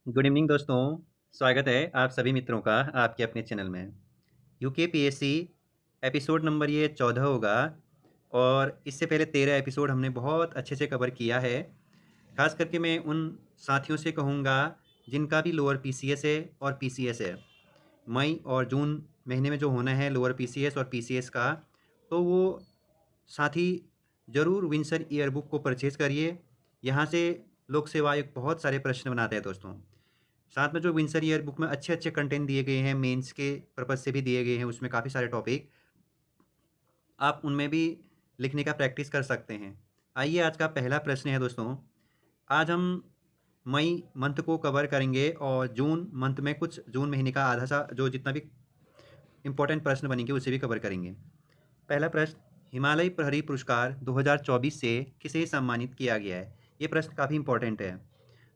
Good evening दोस्तों। स्वागत है आप सभी मित्रों का आपके अपने चैनल में। यूकेपीएससी एपिसोड नंबर ये 14 होगा और इससे पहले 13 एपिसोड हमने बहुत अच्छे से कवर किया है। खास करके मैं उन साथियों से कहूँगा जिनका भी लोअर पीसीएस है और पीसीएस है। मई और जून महीने में जो होना है लोअर पीसीएस और पीसीएस का, तो वो साथी ज़रूर विंसर ईयर बुक को परचेज़ करिए। यहाँ से लोक सेवा आयोग बहुत सारे प्रश्न बनाते हैं दोस्तों। साथ में जो विंसर ईयर बुक में अच्छे-अच्छे कंटेंट दिए गए हैं, मेंस के पर्पज़ से भी दिए गए हैं, उसमें काफ़ी सारे टॉपिक, आप उनमें भी लिखने का प्रैक्टिस कर सकते हैं। आइए आज का पहला प्रश्न है दोस्तों, आज हम मई मंथ को कवर करेंगे और जून मंथ में कुछ जून महीने का आधा सा जो जितना भी इम्पोर्टेंट प्रश्न बनेंगे उसे भी कवर करेंगे। पहला प्रश्न, हिमालय प्रहरी पुरस्कार 2024 से किसे सम्मानित किया गया है? ये प्रश्न काफ़ी इम्पोर्टेंट है।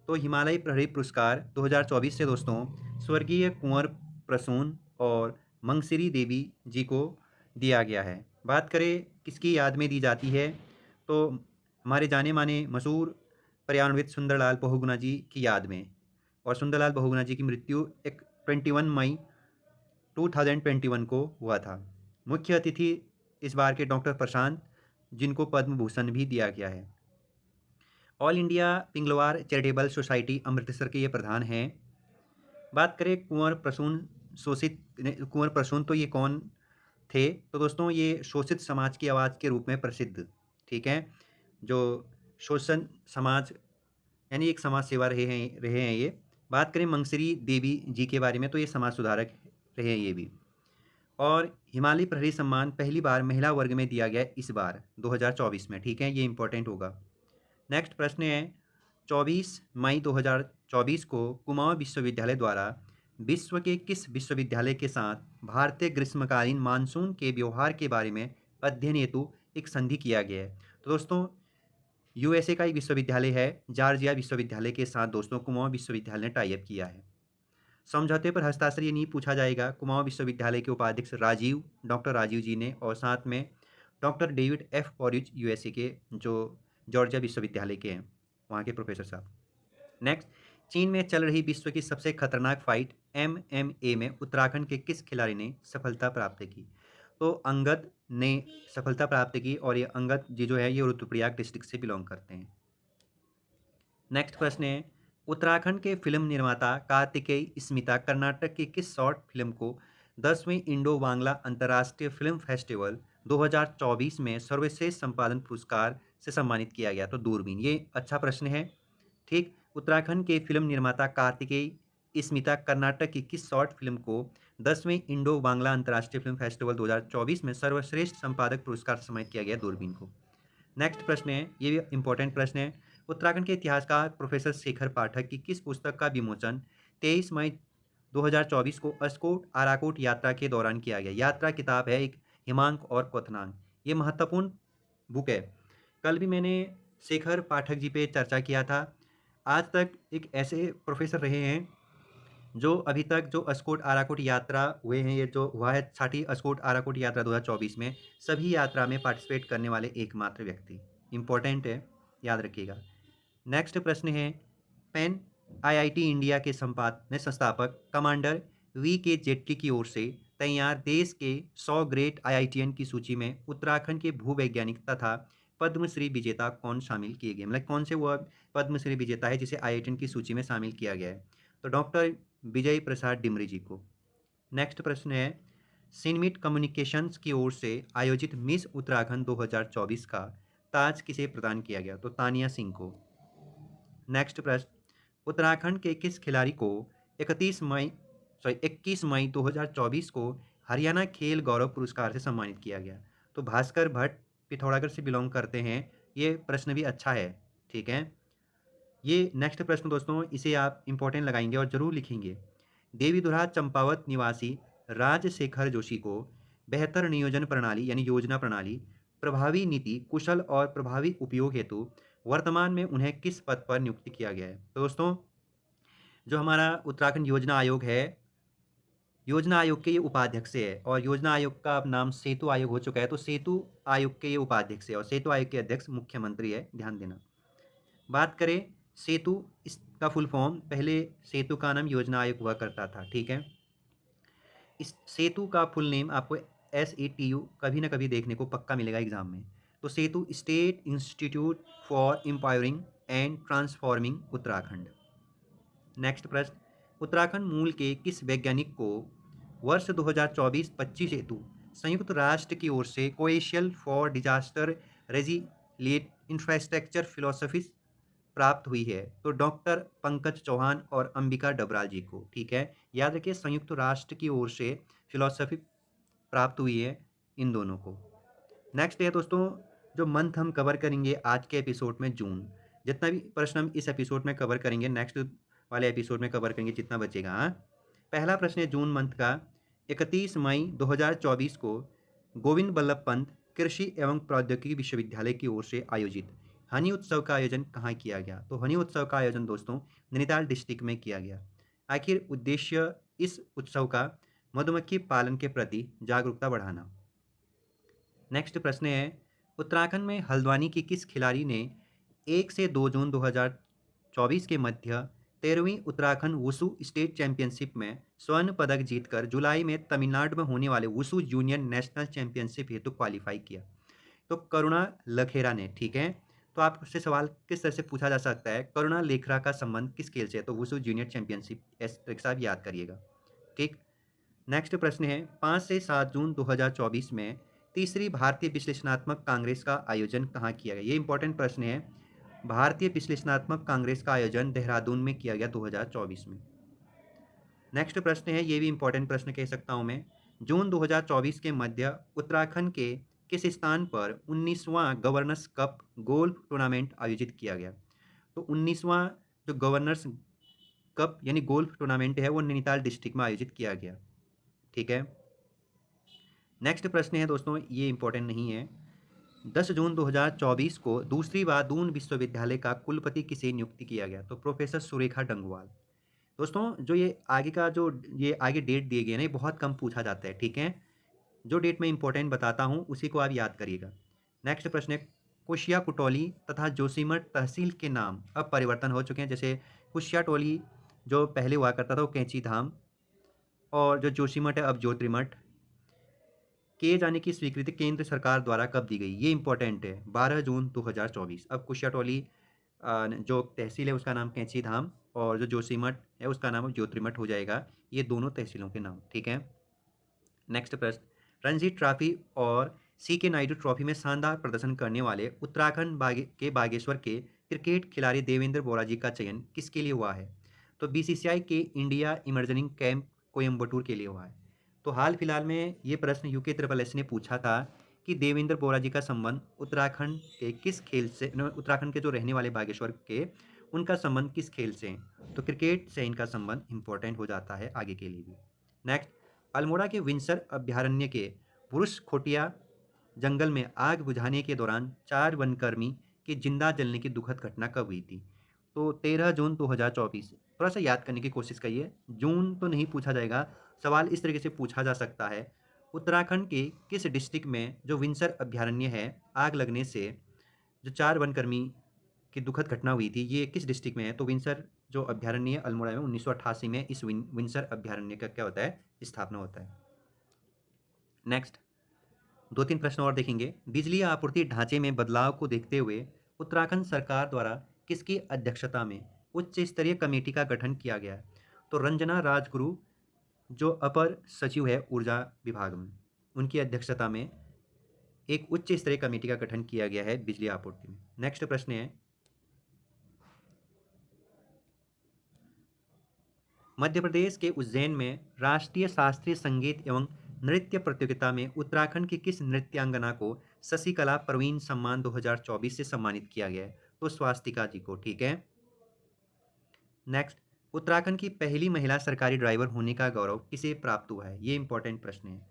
तो हिमालय प्रहरी पुरस्कार 2024 से दोस्तों स्वर्गीय कुंवर प्रसून और मंगसिरी देवी जी को दिया गया है। बात करें किसकी याद में दी जाती है, तो हमारे जाने माने मशहूर पर्यावरणविद सुंदरलाल बहुगुणा जी की याद में। और सुंदरलाल बहुगुणा जी की मृत्यु एक 21 मई 2021 को हुआ था। मुख्य अतिथि इस बार के डॉक्टर प्रशांत, जिनको पद्म भूषण भी दिया गया है। All India Pingalwara charitable society Amritsar के ये प्रधान हैं। बात करें कुंवर प्रसून, तो ये कौन थे? तो दोस्तों ये शोषित समाज की आवाज़ के रूप में प्रसिद्ध, ठीक है? जो शोषण समाज यानी एक समाज सेवा रहे हैं ये। बात करें मंगसिरी देवी जी के बारे में, तो ये समाज सुधारक रहे हैं ये भी। और हिमालय प्रहरी सम्मान पहली बार महिला वर्ग में दिया गया इस बार 2024 में, ठीक है? ये इंपॉर्टेंट होगा। नेक्स्ट प्रश्न है, 24 मई 2024 को कुमाऊं विश्वविद्यालय द्वारा विश्व के किस विश्वविद्यालय के साथ भारतीय ग्रीष्मकालीन मानसून के व्यवहार के बारे में अध्ययन हेतु एक संधि किया गया है? तो दोस्तों यूएसए का एक विश्वविद्यालय है, जॉर्जिया विश्वविद्यालय के साथ दोस्तों कुमाऊं विश्वविद्यालय ने टाई अप किया है। समझौते पर हस्ताक्षर ये नहीं पूछा जाएगा। कुमाऊं विश्वविद्यालय के उपाध्यक्ष डॉक्टर राजीव जी ने, और साथ में doctor David F porridge USA के, जो जॉर्जिया विश्वविद्यालय के हैं, वहाँ के प्रोफेसर साहब। नेक्स्ट, चीन में चल रही विश्व की सबसे खतरनाक फाइट एमएमए में उत्तराखंड के किस खिलाड़ी ने सफलता प्राप्त की? तो अंगद ने सफलता प्राप्त की, और ये अंगद जी जो है ये रुद्रप्रयाग डिस्ट्रिक्ट से बिलोंग करते हैं। नेक्स्ट प्रश्न है, उत्तराखंड के फिल्म निर्माता कार्तिकेय स्मिता कर्नाटक की किस शॉर्ट फिल्म को 10वें इंडो बांग्ला अंतर्राष्ट्रीय फिल्म फेस्टिवल 2024 में सर्वश्रेष्ठ संपादन पुरस्कार से सम्मानित किया गया? तो दूरबीन। ये अच्छा प्रश्न है, ठीक। उत्तराखंड के फिल्म निर्माता कार्तिकेय स्मिता कर्नाटक की किस शॉर्ट फिल्म को 10वें इंडो बांग्ला अंतर्राष्ट्रीय फिल्म फेस्टिवल 2024 में सर्वश्रेष्ठ संपादक पुरस्कार से सम्मानित किया गया? दूरबीन को। नेक्स्ट प्रश्न है, ये भी इंपॉर्टेंट प्रश्न है। उत्तराखंड के इतिहासकार प्रोफेसर शेखर पाठक की किस पुस्तक का विमोचन 23 मई 2024 को अस्कोट आराकोट यात्रा के दौरान किया गया? यात्रा किताब है एक, हिमांक और क्वथनांक। ये महत्वपूर्ण बुक है। कल भी मैंने शेखर पाठक जी पे चर्चा किया था। आज तक एक ऐसे प्रोफेसर रहे हैं जो अभी तक जो अस्कोट आराकोट यात्रा हुए हैं, ये जो हुआ है 60वीं अस्कोट आराकोट यात्रा 2024 में, सभी यात्रा में पार्टिसिपेट करने वाले एकमात्र व्यक्ति। इंपॉर्टेंट है, याद रखिएगा। नेक्स्ट प्रश्न है, पेन आईआईटी इंडिया के संस्थापक कमांडर वी के जेटली की ओर से तैयार देश के 100 ग्रेट आईआईटीएन की सूची में उत्तराखंड के भूवैज्ञानिक तथा पद्मश्री विजेता कौन शामिल किए गए? मतलब कौन से वो पद्मश्री विजेता है जिसे आईआईटीएन की सूची में शामिल किया गया है? तो डॉक्टर विजय प्रसाद डिमरी जी को। नेक्स्ट प्रश्न है, सिनमिट कम्युनिकेशंस की ओर से आयोजित मिस उत्तराखंड 2024 का ताज किसे प्रदान किया गया? तो तानिया सिंह को। नेक्स्ट प्रश्न, उत्तराखंड के किस खिलाड़ी को 21 मई 2024 को हरियाणा खेल गौरव पुरस्कार से सम्मानित किया गया? तो भास्कर भट्ट पिथौरागढ़ से बिलोंग करते हैं। ये प्रश्न भी अच्छा है, ठीक है। ये नेक्स्ट प्रश्न दोस्तों, इसे आप इंपॉर्टेंट लगाएंगे और ज़रूर लिखेंगे। देवीधुरा चंपावत निवासी राजशेखर जोशी को बेहतर नियोजन प्रणाली यानी योजना प्रणाली, प्रभावी नीति, कुशल और प्रभावी उपयोग हेतु वर्तमान में उन्हें किस पद पर नियुक्त किया गया है? तो दोस्तों जो हमारा उत्तराखंड योजना आयोग है, योजना आयोग के ये उपाध्यक्ष है, और योजना आयोग का अब नाम सेतु आयोग हो चुका है। तो सेतु आयोग के ये उपाध्यक्ष है, और सेतु आयोग के अध्यक्ष मुख्यमंत्री है, ध्यान देना। बात करें सेतु इसका फुल फॉर्म, पहले सेतु का नाम योजना आयोग हुआ करता था, ठीक है। इस सेतु का फुल नेम आपको SATU कभी ना कभी देखने को पक्का मिलेगा एग्जाम में। तो Setu state institute for empowering and transforming Uttarakhand. Next प्रश्न, उत्तराखंड मूल के किस वैज्ञानिक को वर्ष 2024-25 हेतु संयुक्त राष्ट्र की ओर से coalition for disaster resilient infrastructure philosophy प्राप्त हुई है? तो डॉक्टर पंकज चौहान और अंबिका डबराल जी को, ठीक है। याद रखिए संयुक्त राष्ट्र की ओर से फिलोसफी प्राप्त हुई है इन दोनों को। नेक्स्ट है दोस्तों, जो मंथ हम कवर करेंगे आज के एपिसोड में जून। जितना भी प्रश्न हम इस एपिसोड में कवर करेंगे नेक्स्ट वाले एपिसोड में कवर करेंगे जितना बचेगा, हाँ। पहला प्रश्न है जून मंथ का, 31 मई 2024 को गोविंद बल्लभ पंत कृषि एवं प्रौद्योगिकी विश्वविद्यालय की ओर से आयोजित हनी उत्सव का आयोजन कहाँ किया गया? तो हनी उत्सव का आयोजन दोस्तों नैनीताल डिस्ट्रिक्ट में किया गया। आखिर उद्देश्य इस उत्सव का मधुमक्खी पालन के प्रति जागरूकता बढ़ाना। नेक्स्ट प्रश्न है, उत्तराखंड में हल्द्वानी की किस खिलाड़ी ने 1 से 2 जून 2024 के मध्य 13वीं उत्तराखंड वुशु स्टेट चैंपियनशिप में स्वर्ण पदक जीतकर जुलाई में तमिलनाडु में होने वाले वुशु जूनियर नेशनल चैंपियनशिप हेतु क्वालिफाई किया? तो करुणा लखेरा ने, ठीक है। तो आपसे सवाल किस तरह से पूछा जा सकता है, करुणा लेखरा का संबंध किस खेल से है? तो वुशु जूनियर चैंपियनशिप, इस तरह से आप याद करिएगा, ठीक। नेक्स्ट प्रश्न है, 5 से 7 जून 2024 में तीसरी भारतीय विश्लेषणात्मक कांग्रेस का आयोजन कहाँ किया गया? ये इंपॉर्टेंट प्रश्न है। भारतीय विश्लेषणात्मक कांग्रेस का आयोजन देहरादून में किया गया 2024 में। नेक्स्ट प्रश्न है, ये भी इंपॉर्टेंट प्रश्न कह सकता हूँ मैं। जून 2024 के मध्य उत्तराखंड के किस स्थान पर 19वां गवर्नर्स कप गोल्फ टूर्नामेंट आयोजित किया गया? तो 19वां जो गवर्नर्स कप यानी गोल्फ टूर्नामेंट है वो नैनीताल डिस्ट्रिक्ट में आयोजित किया गया, ठीक है। नेक्स्ट प्रश्न है दोस्तों, ये इंपॉर्टेंट नहीं है। 10 जून 2024 को दूसरी बार दून विश्वविद्यालय का कुलपति किसे नियुक्त किया गया? तो प्रोफेसर सुरेखा डंगवाल। दोस्तों जो ये आगे का जो ये आगे डेट दिए गए ना, ये बहुत कम पूछा जाता है, ठीक है। जो डेट मैं इंपॉर्टेंट बताता हूँ उसी को आप याद करिएगा। नेक्स्ट प्रश्न है, कुशिया कुटौली तथा जोशीमठ तहसील के नाम अब परिवर्तन हो चुके हैं। जैसे कुशिया टोली जो पहले हुआ करता था वो कैंची धाम, और जो जोशीमठ है अब ज्योतिर्मठ। किए जाने की स्वीकृति केंद्र सरकार द्वारा कब दी गई? ये इंपॉर्टेंट है, 12 जून 2024। अब कुशियाटोली जो तहसील है उसका नाम कैंची धाम, और जो जोशीमठ है उसका नाम ज्योतिर्मठ हो जाएगा। ये दोनों तहसीलों के नाम, ठीक है। नेक्स्ट प्रश्न, रणजी ट्रॉफी और CK नायडू ट्रॉफी में शानदार प्रदर्शन करने वाले उत्तराखंड के बागेश्वर के क्रिकेट खिलाड़ी देवेंद्र बोरा जी का चयन किसके लिए हुआ है? तो BCCI के इंडिया इमर्जिंग कैंप कोयम्बटूर के लिए हुआ है। तो हाल फिलहाल में ये प्रश्न UKSSS ने पूछा था कि देवेंद्र बोरा जी का संबंध उत्तराखंड के किस खेल से, उत्तराखंड के जो रहने वाले बागेश्वर के, उनका संबंध किस खेल से है? तो क्रिकेट से इनका संबंध इंपॉर्टेंट हो जाता है आगे के लिए भी। नेक्स्ट, अल्मोड़ा के विंसर अभ्यारण्य के पुरुष खोटिया जंगल में आग बुझाने के दौरान 4 वनकर्मी की जिंदा जलने की दुखद घटना कब हुई थी? तो 13 जून 2024। थोड़ा सा याद करने की कोशिश करिए, जून तो नहीं पूछा जाएगा। सवाल इस तरीके से पूछा जा सकता है, उत्तराखंड के किस डिस्ट्रिक्ट में जो विंसर अभ्यारण्य है आग लगने से जो 4 वनकर्मी की दुखद घटना हुई थी, ये किस डिस्ट्रिक्ट में है? तो विंसर जो अभ्यारण्य है अल्मोड़ा में 1988 में इस विंसर अभ्यारण्य का क्या होता है, स्थापना होता है। नेक्स्ट 2-3 प्रश्न और देखेंगे। बिजली आपूर्ति ढांचे में बदलाव को देखते हुए उत्तराखंड सरकार द्वारा किसकी अध्यक्षता में उच्च स्तरीय कमेटी का गठन किया गया है? तो रंजना राजगुरु जो अपर सचिव है ऊर्जा विभाग में, उनकी अध्यक्षता में एक उच्च स्तरीय कमेटी का गठन किया गया है बिजली आपूर्ति में। नेक्स्ट प्रश्न है, मध्य प्रदेश के उज्जैन में राष्ट्रीय शास्त्रीय संगीत एवं नृत्य प्रतियोगिता में उत्तराखंड की किस नृत्यांगना को शशिकला प्रवीण सम्मान 2024 से सम्मानित किया गया है? तो स्वास्तिका जी को, ठीक है। नेक्स्ट, उत्तराखंड की पहली महिला सरकारी ड्राइवर होने का गौरव किसे प्राप्त हुआ है? ये इंपॉर्टेंट प्रश्न है।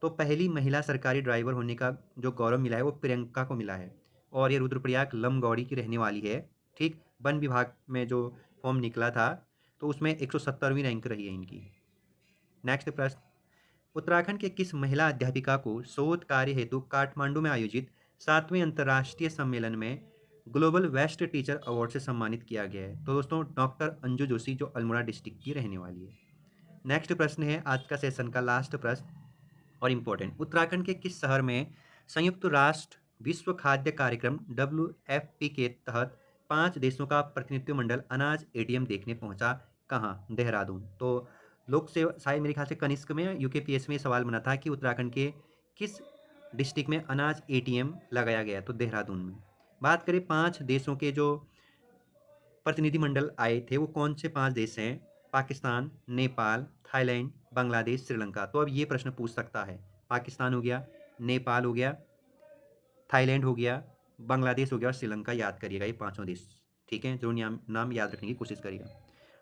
तो पहली महिला सरकारी ड्राइवर होने का जो गौरव मिला है वो प्रियंका को मिला है, और ये रुद्रप्रयाग लमगौड़ी की रहने वाली है, ठीक। वन विभाग में जो फॉर्म निकला था तो उसमें 170वीं रैंक रही है इनकी। नेक्स्ट प्रश्न, उत्तराखंड के किस महिला अध्यापिका को शोध कार्य हेतु काठमांडू में आयोजित 7वें अंतर्राष्ट्रीय सम्मेलन में ग्लोबल बेस्ट टीचर अवार्ड से सम्मानित किया गया है? तो दोस्तों डॉक्टर अंजू जोशी, जो अल्मोड़ा डिस्ट्रिक्ट की रहने वाली है। नेक्स्ट प्रश्न है आज का सेशन का लास्ट प्रश्न और इम्पोर्टेंट। उत्तराखंड के किस शहर में संयुक्त राष्ट्र विश्व खाद्य कार्यक्रम WFP के तहत 5 देशों का प्रतिनिधिमंडल अनाज एटीएम देखने पहुंचा? कहाँ? देहरादून। तो लोक सेवा शायद मेरे ख्याल से कनिष्क में यूकेपीएस में सवाल बना था कि उत्तराखंड के किस डिस्ट्रिक्ट में अनाज एटीएम लगाया गया? तो देहरादून में। बात करें 5 देशों के जो प्रतिनिधिमंडल आए थे, वो कौन से 5 देश हैं? पाकिस्तान, नेपाल, थाईलैंड, बांग्लादेश, श्रीलंका। तो अब ये प्रश्न पूछ सकता है, पाकिस्तान हो गया, नेपाल हो गया, थाईलैंड हो गया, बांग्लादेश हो गया और श्रीलंका। याद करिएगा ये पाँचों देश, ठीक है? जो नाम नाम याद रखने की कोशिश करिएगा।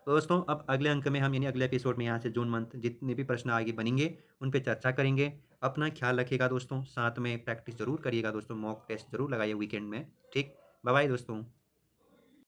तो दोस्तों अब अगले अंक में हम यानी अगले एपिसोड में यहाँ से जून मंथ जितने भी प्रश्न आगे बनेंगे उन पे चर्चा करेंगे। अपना ख्याल रखिएगा दोस्तों, साथ में प्रैक्टिस जरूर करिएगा दोस्तों, मॉक टेस्ट जरूर लगाइए वीकेंड में, ठीक? बाय बाय दोस्तों।